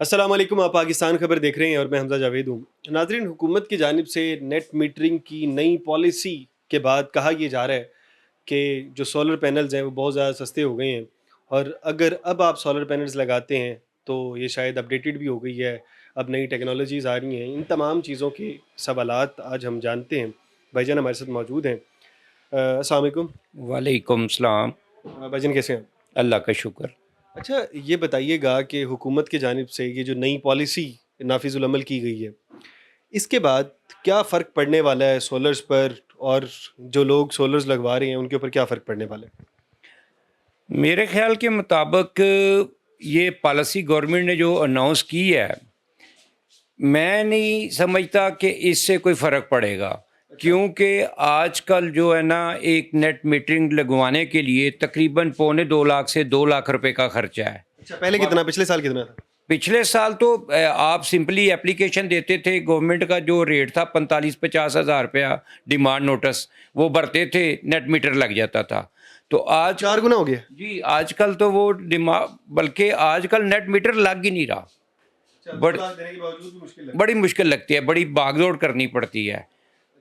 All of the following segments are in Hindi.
अस्सलाम वालेकुम, आप पाकिस्तान खबर देख रहे हैं और मैं हमजा जावेद हूँ। नाज़रीन, हुकूमत की जानिब से नेट मीटरिंग की नई पॉलिसी के बाद कहा यह जा रहा है कि जो सोलर पैनल्स हैं वो बहुत ज़्यादा सस्ते हो गए हैं, और अगर अब आप सोलर पैनल्स लगाते हैं तो ये शायद अपडेटेड भी हो गई है। अब नई टेक्नोलॉजीज़ आ रही हैं। इन तमाम चीज़ों के सवालात आज हम जानते हैं। भाईजान हमारे साथ मौजूद हैं। अस्सलाम वालेकुम। वालेकुम सलाम। भाईजान कैसे हैं? अल्लाह का शुक्र। अच्छा, ये बताइएगा कि हुकूमत की जानिब से ये जो नई पॉलिसी नाफिजुल अमल की गई है, इसके बाद क्या फ़र्क पड़ने वाला है सोलर्स पर, और जो लोग सोलर्स लगवा रहे हैं उनके ऊपर क्या फ़र्क पड़ने वाला है? मेरे ख़्याल के मुताबिक ये पॉलिसी गवर्नमेंट ने जो अनाउंस की है, मैं नहीं समझता कि इससे कोई फ़र्क पड़ेगा। अच्छा। क्योंकि आजकल जो है ना, एक नेट मीटरिंग लगवाने के लिए तकरीबन पौने 2 लाख से 2 लाख रुपए का खर्चा है। अच्छा, पहले कितना, पिछले साल कितना था? पिछले साल तो आप सिंपली एप्लीकेशन देते थे, गवर्नमेंट का जो रेट था 45-50 हज़ार रुपया डिमांड नोटिस, वो भरते थे, नेट मीटर लग जाता था। तो आज 4 गुना हो गया? जी, आजकल तो वो बल्कि आजकल नेट मीटर लग ही नहीं रहा। अच्छा, 2 बड़ लाख देने के बावजूद भी मुश्किल लगता बड़ी मुश्किल लगती है, बड़ी भागदौड़ करनी पड़ती है। है।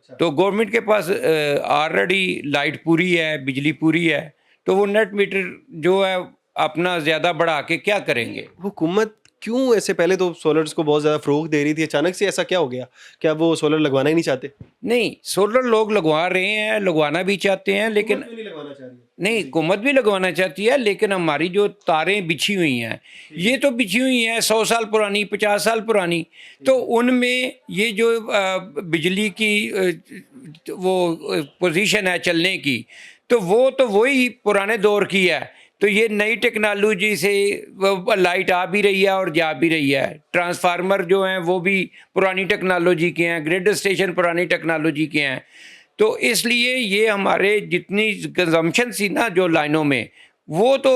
अच्छा। तो गवर्नमेंट के पास ऑलरेडी लाइट पूरी है, बिजली पूरी है, तो वो नेट मीटर जो है अपना ज़्यादा बढ़ा के क्या करेंगे? हुकूमत क्यों ऐसे, पहले तो सोलर्स को बहुत ज़्यादा फ़रोग़ दे रही थी, अचानक से ऐसा क्या हो गया? क्या वो सोलर लगवाना ही नहीं चाहते? नहीं, सोलर लोग लगवा रहे हैं, लगवाना भी चाहते हैं, लेकिन हुकूमत क्यों नहीं लगवाना चाह रही है? नहीं, जी। हुकूमत भी लगवाना चाहती है, लेकिन हमारी जो तारें बिछी हुई हैं, ये तो बिछी हुई हैं 100 साल पुरानी, 50 साल पुरानी। तो उनमें ये जो बिजली की वो पोजीशन है चलने की, तो वो तो वही पुराने दौर की है। तो ये नई टेक्नोलॉजी से लाइट आ भी रही है और जा भी रही है। ट्रांसफार्मर जो हैं वो भी पुरानी टेक्नोलॉजी के हैं, ग्रिड स्टेशन पुरानी टेक्नोलॉजी के हैं। तो इसलिए ये हमारे जितनी कंजम्पशन थी ना जो लाइनों में, वो तो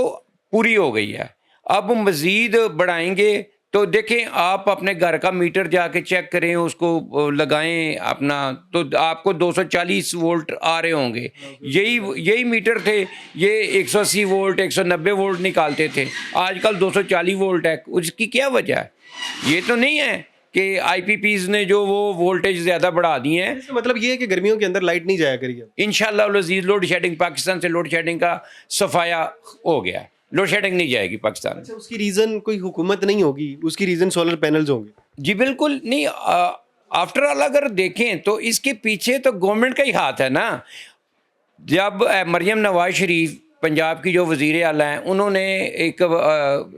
पूरी हो गई है। अब मज़ीद बढ़ाएंगे तो देखें, आप अपने घर का मीटर जाके चेक करें, उसको लगाएं अपना, तो आपको 240 वोल्ट आ रहे होंगे। यही यही मीटर थे, ये 180 वोल्ट 190 वोल्ट निकालते थे, आजकल 240 वोल्ट है। उसकी क्या वजह है? ये तो नहीं है कि आईपीपीज ने जो वो वोल्टेज ज़्यादा बढ़ा दिए हैं। इसका मतलब ये है कि गर्मियों के अंदर लाइट नहीं जाया करिए। इंशाल्लाह लजीज लोड शेडिंग, पाकिस्तान से लोड शेडिंग का सफाया हो गया है, लोड शेडिंग नहीं जाएगी पाकिस्तान में। अच्छा, उसकी रीज़न कोई हुकूमत नहीं होगी, उसकी रीज़न सोलर पैनल्स होंगे? जी बिल्कुल नहीं। आफ्टर ऑल अगर देखें तो इसके पीछे तो गवर्नमेंट का ही हाथ है ना। जब मरियम नवाज शरीफ पंजाब की जो वज़ीर आला हैं, उन्होंने एक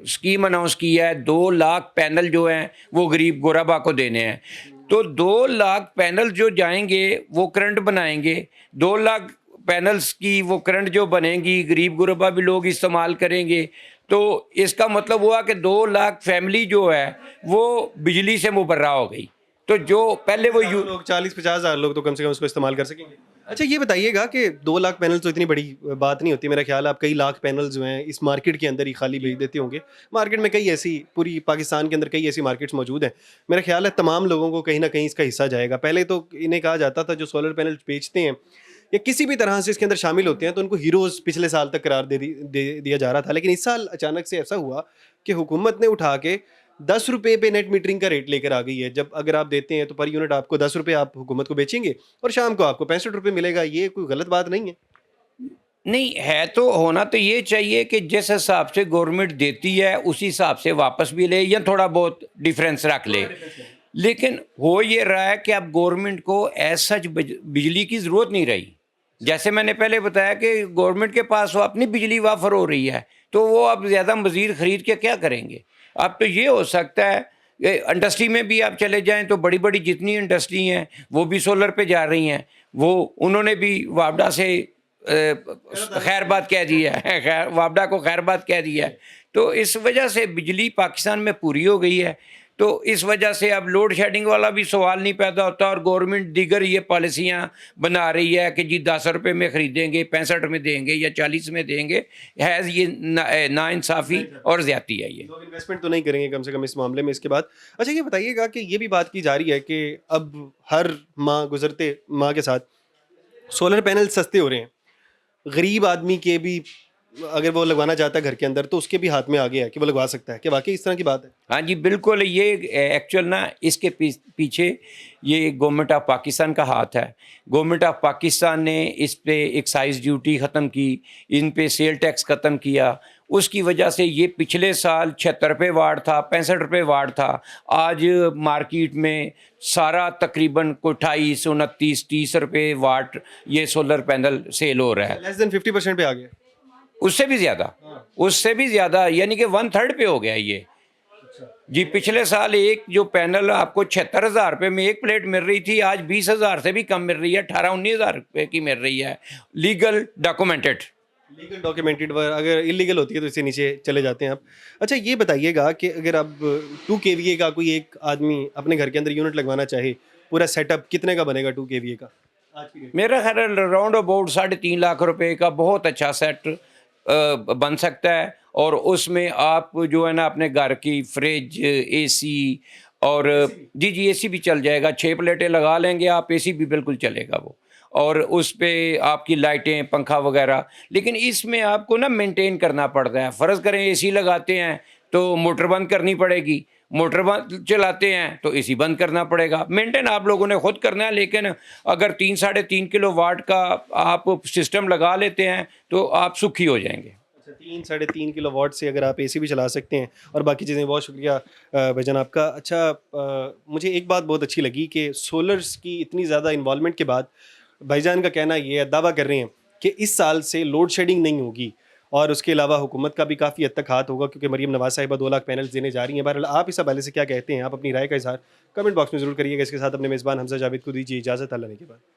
स्कीम अनाउंस की है, 2 लाख पैनल जो हैं वो गरीब गोराबा को देने हैं। तो 2 लाख पैनल जो जाएंगे वो करंट बनाएंगे। 2 लाख पैनल्स की वो करंट जो बनेंगी, गरीब गुरबा भी लोग इस्तेमाल करेंगे। तो इसका मतलब हुआ कि 2 लाख फैमिली जो है वो बिजली से मुबर्रा हो गई। तो जो पहले वो लोग 40-50 हज़ार लोग तो कम से कम उसको इस्तेमाल कर सकेंगे। अच्छा, ये बताइएगा कि 2 लाख पैनल तो इतनी बड़ी बात नहीं होती। मेरा ख्याल है आप कई लाख पैनल्स जो हैं इस मार्केट के अंदर ही खाली भेज देते होंगे। मार्केट में कई ऐसी, पूरी पाकिस्तान के अंदर कई ऐसी मार्केट्स मौजूद हैं। मेरा ख्याल है तमाम लोगों को कहीं न कहीं इसका हिस्सा जाएगा। पहले तो इन्हें कहा जाता था जो सोलर पैनल्स बेचते हैं या किसी भी तरह से इसके अंदर शामिल होते हैं तो उनको हीरोज़ पिछले साल तक करार दे दिया जा रहा था। लेकिन इस साल अचानक से ऐसा हुआ कि हुकूमत ने उठा के 10 रुपए पे नेट मीटरिंग का रेट लेकर आ गई है। जब अगर आप देते हैं तो पर यूनिट आपको 10 रुपए आप हुकूमत को बेचेंगे और शाम को आपको 65 रुपए मिलेगा। ये कोई गलत बात नहीं है? नहीं है, तो होना तो ये चाहिए कि जिस हिसाब से गवर्नमेंट देती है उसी हिसाब से वापस भी ले, या थोड़ा बहुत डिफरेंस रख ले। लेकिन हो ये रहा है कि अब गवर्नमेंट को एज सच बिजली की ज़रूरत नहीं रही। जैसे मैंने पहले बताया कि गवर्नमेंट के पास वो अपनी बिजली वाफर हो रही है, तो वो अब ज़्यादा मज़ीद ख़रीद के क्या करेंगे? अब तो ये हो सकता है, इंडस्ट्री में भी आप चले जाएं तो बड़ी बड़ी जितनी इंडस्ट्री हैं वो भी सोलर पे जा रही हैं। वो उन्होंने भी वापडा से खैरबाद कह दिया है, वापडा को खैरबाद कह दिया है। तो इस वजह से बिजली पाकिस्तान में पूरी हो गई है। तो इस वजह से अब लोड शेडिंग वाला भी सवाल नहीं पैदा होता, और गवर्नमेंट दीगर ये पॉलिसियाँ बना रही है कि जी 10 रुपये में ख़रीदेंगे, 65 में देंगे या 40 में देंगे। हैज़ ये नाइंसाफ़ी और ज़्यादती है ये। लोग इन्वेस्टमेंट तो नहीं करेंगे कम से कम इस मामले में इसके बाद। अच्छा, ये बताइएगा कि ये भी बात की जा रही है कि अब हर माह गुज़रते माह के साथ सोलर पैनल सस्ते हो रहे हैं। गरीब आदमी के भी अगर वो लगवाना चाहता है घर के अंदर तो उसके भी हाथ में आ गया है कि वो लगवा सकता है, कि वाकई इस तरह की बात है? हाँ जी, बिल्कुल। ये एक्चुअल ना इसके पीछे ये गवर्नमेंट ऑफ पाकिस्तान का हाथ है। गवर्नमेंट ऑफ पाकिस्तान ने इस पे एक्साइज़ ड्यूटी ख़त्म की, इन पे सेल टैक्स ख़त्म किया। उसकी वजह से ये पिछले साल 76 रुपये वाट था, 65 रुपये वाट था। आज मार्केट में सारा तकरीबन कोई 28, 29, 30 रुपये वाट ये सोलर पैनल सेल हो रहा है। लेस देन 50% पे आ गया। उससे भी ज़्यादा, उससे भी ज़्यादा, यानी कि 1/3 पे हो गया ये। जी, पिछले साल एक जो पैनल आपको 76,000 रुपये में एक प्लेट मिल रही थी, आज 20,000 से भी कम मिल रही है, 18-19,000 रुपये की मिल रही है, लीगल डॉक्यूमेंटेड। लीगल डॉक्यूमेंटेड, अगर इलीगल होती है तो इससे नीचे चले जाते हैं आप। अच्छा ये बताइएगा कि अगर अब 2 केवीए का कोई एक आदमी अपने घर के अंदर यूनिट लगवाना चाहे, पूरा सेटअप कितने का बनेगा 2 केवीए का आज की डेट मेरा ख्याल राउंड अबाउट 3.5 लाख रुपए का बहुत अच्छा सेट बन सकता है। और उसमें आप जो है ना अपने घर की फ्रिज, एसी और जी एसी भी चल जाएगा। 6 प्लेटें लगा लेंगे आप, एसी भी बिल्कुल चलेगा वो। और उस पे आपकी लाइटें, पंखा वगैरह। लेकिन इसमें आपको ना मेंटेन करना पड़ता है। फ़र्ज़ करें एसी लगाते हैं तो मोटर बंद करनी पड़ेगी, मोटर बंद चलाते हैं तो एसी बंद करना पड़ेगा। मेंटेन आप लोगों ने खुद करना है। लेकिन अगर 3-3.5 किलो वाट का आप सिस्टम लगा लेते हैं तो आप सुखी हो जाएंगे। अच्छा 3-3.5 किलो वाट से अगर आप एसी भी चला सकते हैं और बाकी चीज़ें। बहुत शुक्रिया भाईजान आपका। अच्छा मुझे एक बात बहुत अच्छी लगी कि सोलर्स की इतनी ज़्यादा इन्वॉल्वमेंट के बाद भाईजान का कहना ये है, दावा कर रहे हैं कि इस साल से लोड शेडिंग नहीं होगी और उसके अलावा हुकूमत का भी काफ़ी हद तक हाथ होगा, क्योंकि मरीम नवाज साहिबा 2 लाख पैनल्स देने जा रही हैं। बहरहाल आप इस हवाले से क्या कहते हैं? आप अपनी राय का इज़हार कमेंट बॉक्स में ज़रूर करिएगा। इसके साथ अपने मेज़बान हमजा जावेद को दीजिए इजाज़त। अल्लाह ने के बाद।